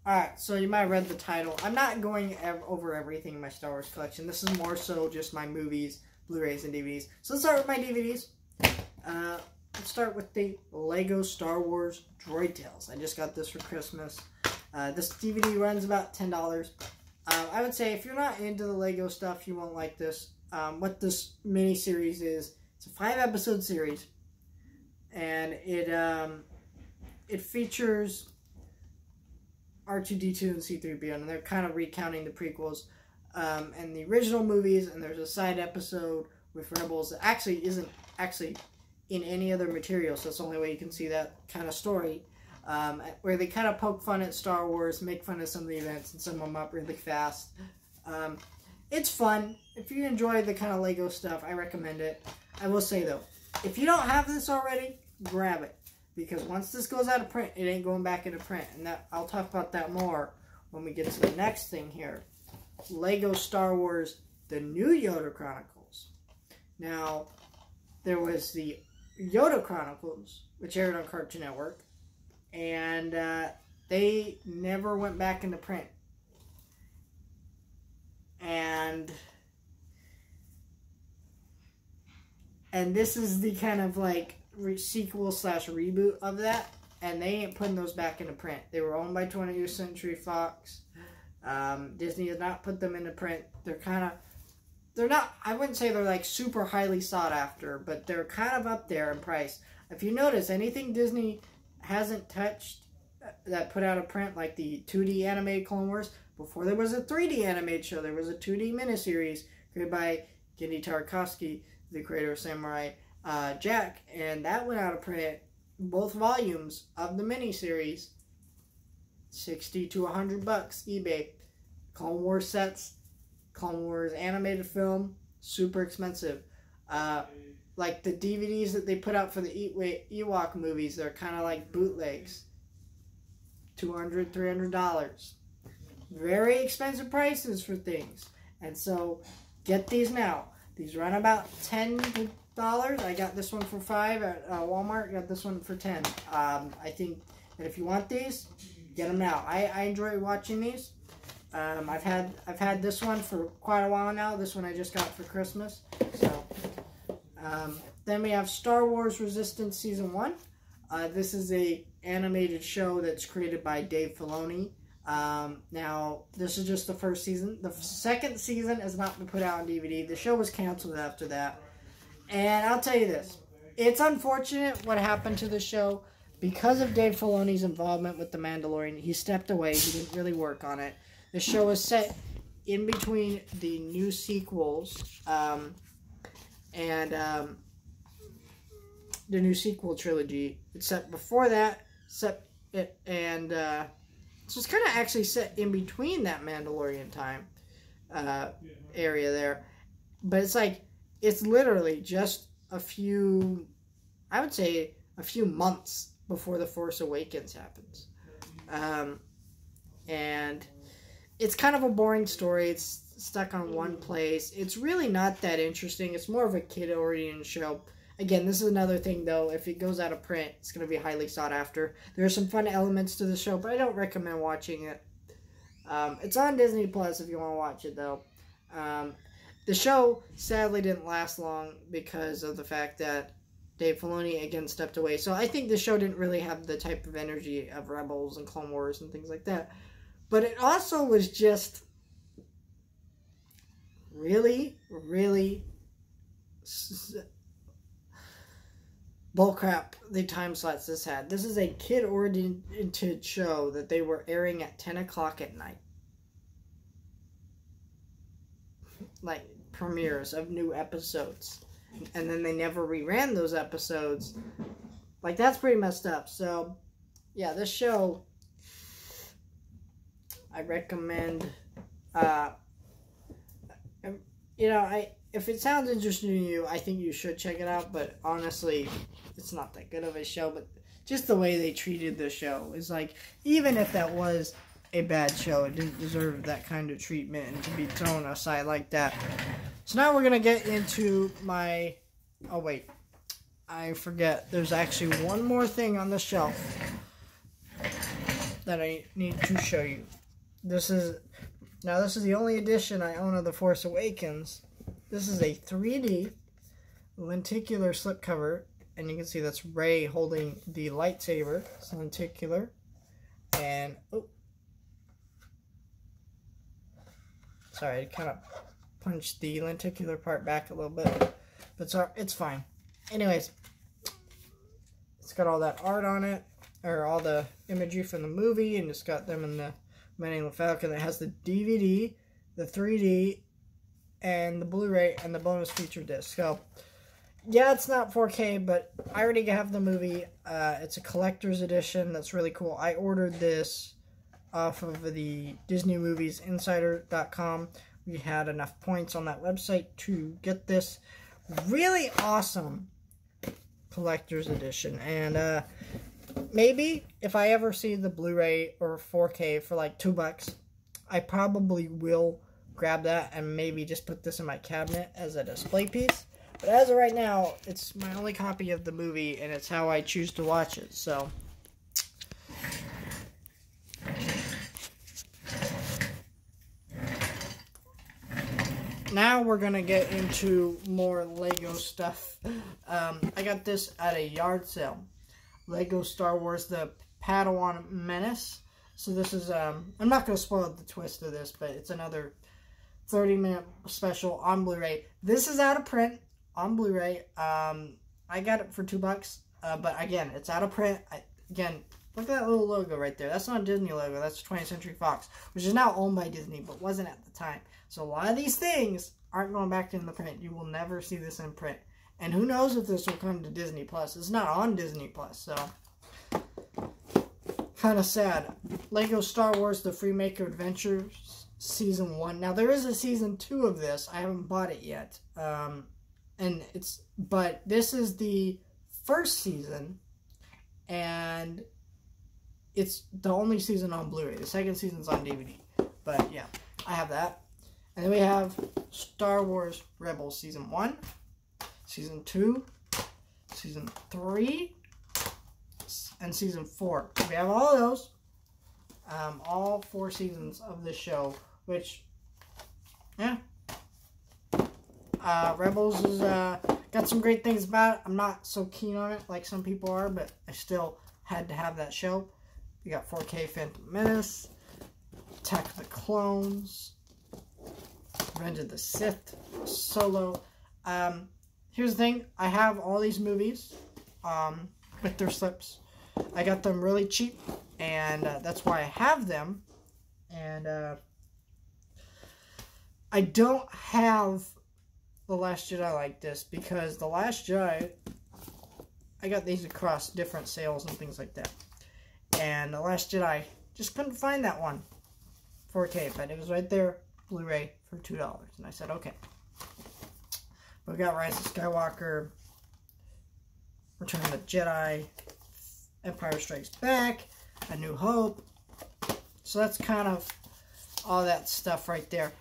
Alright, so you might have read the title. I'm not going over everything in my Star Wars collection. This is more so just my movies, Blu-rays, and DVDs. So let's start with my DVDs. Let's start with the Lego Star Wars Droid Tales. I just got this for Christmas. This DVD runs about $10. I would say if you're not into the Lego stuff, you won't like this. What this mini-series is, it's a 5-episode series. And it features R2-D2 and C-3PO, and they're kind of recounting the prequels and the original movies, and there's a side episode with Rebels that actually isn't in any other material, so it's the only way you can see that kind of story, where they kind of poke fun at Star Wars, make fun of some of the events, and sum them up really fast. It's fun. If you enjoy the kind of Lego stuff, I recommend it. I will say, though, if you don't have this already, grab it. Because once this goes out of print, it ain't going back into print. And that I'll talk about that more when we get to the next thing here. Lego Star Wars, The New Yoda Chronicles. Now, there was the Yoda Chronicles, which aired on Cartoon Network. And they never went back into print. And this is the kind of like sequel / reboot of that, and they ain't putting those back into print. They were owned by 20th Century Fox. Disney has not put them into print. They're not, I wouldn't say they're like super highly sought after, but they're kind of up there in price. If you notice, anything Disney hasn't touched that put out a print, like the 2D animated Clone Wars, before there was a 3D animated show, there was a 2D miniseries created by Genndy Tartakovsky, the creator of Samurai Jack, and that went out of print, both volumes of the miniseries, $60 to $100 eBay. Clone Wars sets, Clone Wars animated film, super expensive. Like the DVDs that they put out for the Ewok movies, they're kind of like bootlegs, $200, $300. Very expensive prices for things, and so get these now. These run about $10. I got this one for $5 at Walmart. Got this one for $10. I think that if you want these, get them now. I enjoy watching these. I've had this one for quite a while now. This one I just got for Christmas. So then we have Star Wars Resistance Season 1. This is a animated show that's created by Dave Filoni. Now, this is just the first season. The second season has not been put out on DVD. The show was canceled after that. And I'll tell you this. It's unfortunate what happened to the show. Because of Dave Filoni's involvement with The Mandalorian, he stepped away. He didn't really work on it. The show is set in between the new sequels and the new sequel trilogy. It's set before that. So it's kind of actually set in between that Mandalorian time area there. But it's like, it's literally just a few, I would say, a few months before The Force Awakens happens. And it's kind of a boring story. It's stuck on one place. It's really not that interesting. It's more of a kid-oriented show. Again, this is another thing, though. If it goes out of print, it's going to be highly sought after. There are some fun elements to the show, but I don't recommend watching it. It's on Disney Plus if you want to watch it, though. The show, sadly, didn't last long because of the fact that Dave Filoni, again, stepped away. So I think the show didn't really have the type of energy of Rebels and Clone Wars and things like that. But it also was just really, really bullcrap, the time slots this had. This is a kid-oriented show that they were airing at 10 o'clock at night. Like, premieres of new episodes. And then they never reran those episodes. Like, that's pretty messed up. So, yeah, this show, I recommend, if it sounds interesting to you, I think you should check it out. But honestly, it's not that good of a show. But just the way they treated the show is like, even if that was a bad show, it didn't deserve that kind of treatment and to be thrown aside like that. So now we're going to get into my... Oh, wait. I forget. There's actually one more thing on the shelf. that I need to show you. This is the only edition I own of The Force Awakens. This is a 3D lenticular slipcover, and you can see that's Rey holding the lightsaber. It's lenticular, and sorry, I kind of punched the lenticular part back a little bit, but it's fine. Anyways, it's got all that art on it, or all the imagery from the movie, and it's got them in the Millennium Falcon. It has the DVD, the 3D, and the Blu-ray, and the bonus feature disc. So, yeah, it's not 4K, but I already have the movie. It's a collector's edition. That's really cool. I ordered this off of the DisneyMoviesInsider.com. We had enough points on that website to get this really awesome collector's edition. And maybe if I ever see the Blu-ray or 4K for like $2, I probably will grab that and maybe just put this in my cabinet as a display piece. But as of right now, it's my only copy of the movie, and it's how I choose to watch it. So, now we're going to get into more Lego stuff. I got this at a yard sale. Lego Star Wars The Padawan Menace. So this is, I'm not going to spoil the twist of this, but it's another 30-minute special on Blu-ray. This is out of print on Blu-ray. I got it for $2, but again, it's out of print. Again, look at that little logo right there. That's not a Disney logo. That's 20th Century Fox, which is now owned by Disney, but wasn't at the time. So a lot of these things aren't going back in the print. You will never see this in print. And who knows if this will come to Disney Plus. It's not on Disney Plus, so kind of sad. Lego Star Wars The Freemaker Adventures Season 1. Now, there is a Season 2 of this. I haven't bought it yet. But this is the first season, and it's the only season on Blu-ray. The second season's on DVD. But, yeah, I have that. And then we have Star Wars Rebels Season 1, Season 2, Season 3, and Season 4. We have all of those. All 4 seasons of this show, which, yeah. Rebels has got some great things about it. I'm not so keen on it like some people are, but I still had to have that show. We got 4K Phantom Menace, Attack of the Clones, Revenge of the Sith, Solo. Here's the thing. I have all these movies with their slips. I got them really cheap, and that's why I have them. And I don't have The Last Jedi like this, because The Last Jedi, I got these across different sales and things like that. And The Last Jedi, just couldn't find that one 4K, but it was right there, Blu-ray for $2. And I said, okay. We got Rise of Skywalker, Return of the Jedi, Empire Strikes Back, A New Hope. So that's kind of all that stuff right there.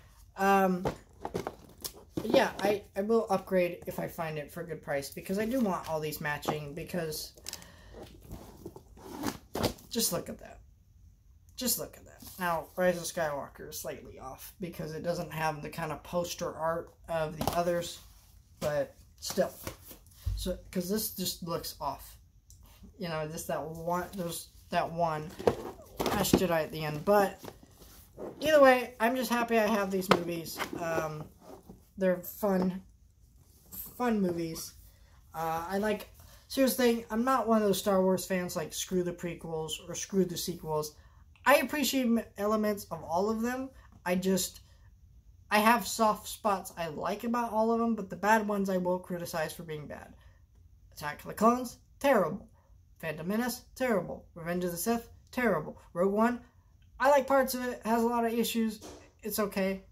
Yeah, I will upgrade if I find it for a good price, because I do want all these matching, because just look at that. Just look at that. Now, Rise of Skywalker is slightly off because it doesn't have the kind of poster art of the others, but still. So, because this just looks off. You know, just that one, there's that one Last Jedi at the end. But either way, I'm just happy I have these movies. They're fun movies. Seriously, I'm not one of those Star Wars fans like screw the prequels or screw the sequels. I appreciate elements of all of them. I have soft spots I like about all of them, but the bad ones I will criticize for being bad. Attack of the Clones, terrible. Phantom Menace, terrible. Revenge of the Sith, terrible. Rogue One, I like parts of it, has a lot of issues, it's okay.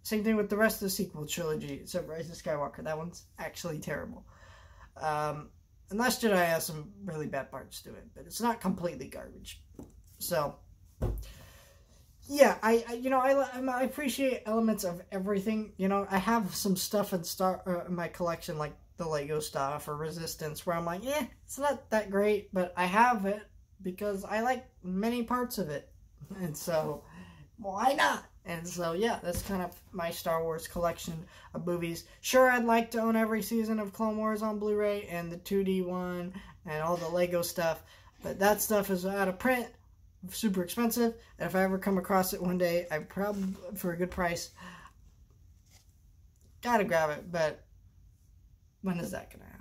Same thing with the rest of the sequel trilogy, except Rise of Skywalker. That one's actually terrible. And Last Jedi has some really bad parts to it, but it's not completely garbage. So, yeah, I appreciate elements of everything. You know, I have some stuff in my collection, like the Lego stuff or Resistance, where I'm like, it's not that great, but I have it. because I like many parts of it. And so, why not? And so, yeah, that's kind of my Star Wars collection of movies. Sure, I'd like to own every season of Clone Wars on Blu-ray and the 2D one and all the Lego stuff. But that stuff is out of print, super expensive. And if I ever come across it one day, I probably, for a good price, gotta grab it. But when is that gonna happen?